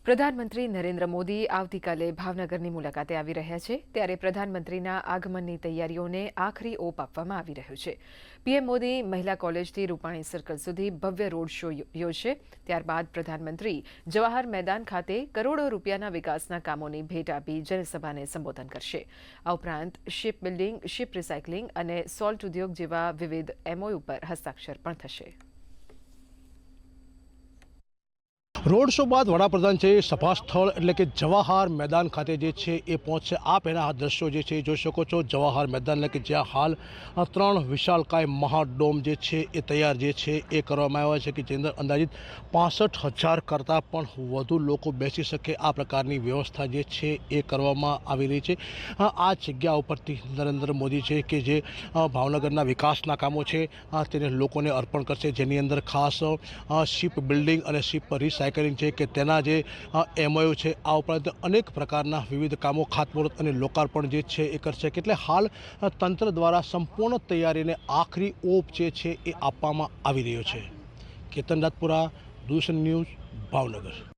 પ્રધાનમંત્રી નરેન્દ્ર મોદી આવતીકાલે ભાવનગરની મુલાકાતે આવી રહ્યા છે ત્યારે પ્રધાનમંત્રીના આગમનની તૈયારીઓને આખરી ઓપ આપવામાં આવી રહ્યો છે। પીએમ મોદી મહિલા કોલેજથી રૂપાણી સર્કલ સુધી ભવ્ય રોડ શો યોજશે। ત્યારબાદ પ્રધાનમંત્રી જવાહર મેદાન ખાતે કરોડો રૂપિયાના વિકાસના કામોની ભેટ આપી જનસભાને સંબોધન કરશે। આ ઉપરાંત શિપ બિલ્ડિંગ, શિપ રિસાયકલિંગ અને સોલ્ટ ઉદ્યોગ જેવા વિવિધ એમઓયુ પર હસ્તાક્ષર પણ થશે। રોડ શો બાદ વડાપ્રધાન છે સભા સ્થળ એટલે કે જવાહર મેદાન ખાતે જે છે એ પહોંચશે। આપ એના આ દ્રશ્યો જે છે જોઈ શકો છો જવાહર મેદાન એટલે કે જ્યાં હાલ 3 વિશાળકાય મહાડોમ જે છે એ તૈયાર જે છે એ કરવામાં આવ્યા છે કે જેની અંદર અંદાજિત 65,000 કરતાં પણ વધુ લોકો બેસી શકે આ પ્રકારની વ્યવસ્થા જે છે એ કરવામાં આવી રહી છે। આ જગ્યા ઉપરથી નરેન્દ્ર મોદી છે કે જે ભાવનગરના વિકાસના કામો છે તેને લોકોને અર્પણ કરશે, જેની અંદર ખાસ શિપ બિલ્ડિંગ અને શિપ રિસાયકલિંગ છે કે તેના જે એમઓયુ છે આ ઉપરાંત અનેક પ્રકારના વિવિધ કામો ખાતમુહૂર્ત અને લોકાર્પણ જે છે એ કરશે। એટલે હાલ તંત્ર દ્વારા સંપૂર્ણ તૈયારીને આખરી ઓપ જે છે એ આપવામાં આવી રહ્યો છે। કેતન રાજપુરા, દૂરદર્શન ન્યૂઝ, ભાવનગર।